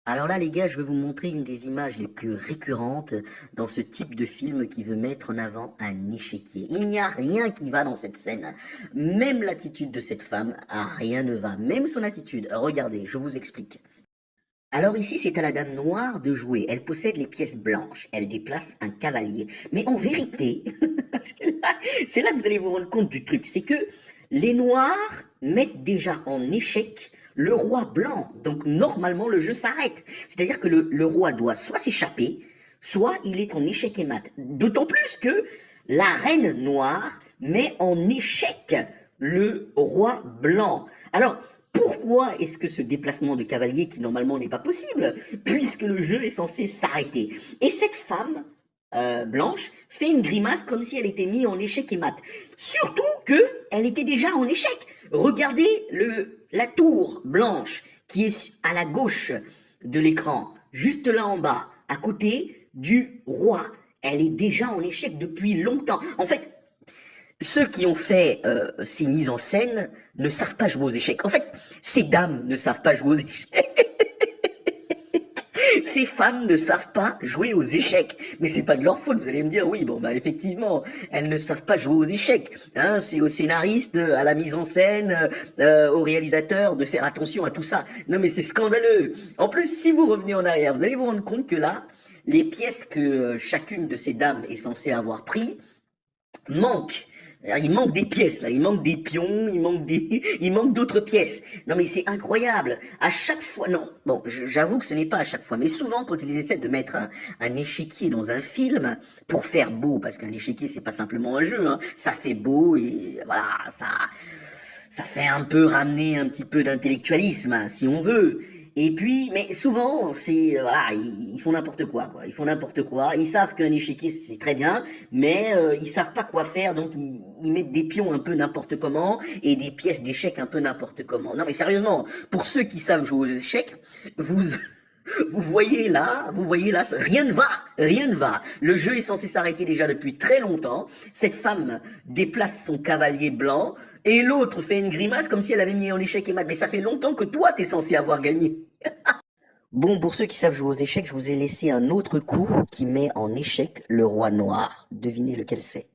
Alors là, les gars, je vais vous montrer une des images les plus récurrentes dans ce type de film qui veut mettre en avant un échiquier. Il n'y a rien qui va dans cette scène. Même l'attitude de cette femme, rien ne va. Même son attitude. Regardez, je vous explique. Alors ici, c'est à la dame noire de jouer. Elle possède les pièces blanches. Elle déplace un cavalier. Mais en vérité, c'est là que vous allez vous rendre compte du truc. C'est que les noirs mettent déjà en échec le roi blanc. Donc normalement, le jeu s'arrête. C'est-à-dire que le roi doit soit s'échapper, soit il est en échec et mat. D'autant plus que la reine noire met en échec le roi blanc. Alors, pourquoi est-ce que ce déplacement de cavalier, qui normalement n'est pas possible, puisque le jeu est censé s'arrêter? Et cette femme blanche fait une grimace comme si elle était mise en échec et mat. Surtout que elle était déjà en échec. Regardez la tour blanche qui est à la gauche de l'écran, juste là en bas, à côté du roi. Elle est déjà en échec depuis longtemps. En fait, ceux qui ont fait ces mises en scène ne savent pas jouer aux échecs. En fait, ces dames ne savent pas jouer aux échecs. Ces femmes ne savent pas jouer aux échecs. Mais c'est pas de leur faute. Vous allez me dire, oui, bon, bah, effectivement, elles ne savent pas jouer aux échecs. Hein, c'est aux scénaristes, à la mise en scène, aux réalisateurs de faire attention à tout ça. Non, mais c'est scandaleux. En plus, si vous revenez en arrière, vous allez vous rendre compte que là, les pièces que chacune de ces dames est censée avoir pris manquent. Il manque des pièces, là. Il manque des pions, il manque d'autres pièces. Non, mais c'est incroyable. À chaque fois, non. Bon, j'avoue que ce n'est pas à chaque fois, mais souvent, quand ils essaient de mettre un échiquier dans un film pour faire beau, parce qu'un échiquier, c'est pas simplement un jeu, hein. Ça fait beau et voilà, ça fait un peu ramener un petit peu d'intellectualisme, hein, si on veut. Et puis, mais souvent, c'est voilà, ils font n'importe quoi, quoi. Ils font n'importe quoi. Ils savent qu'un échiquier c'est très bien, mais ils savent pas quoi faire, donc ils mettent des pions un peu n'importe comment et des pièces d'échecs un peu n'importe comment. Non, mais sérieusement, pour ceux qui savent jouer aux échecs, vous vous voyez là, rien ne va, rien ne va. Le jeu est censé s'arrêter déjà depuis très longtemps. Cette femme déplace son cavalier blanc et l'autre fait une grimace comme si elle avait mis en échec et mat. Mais ça fait longtemps que toi, t'es censé avoir gagné. Bon, pour ceux qui savent jouer aux échecs, je vous ai laissé un autre coup qui met en échec le roi noir. Devinez lequel c'est.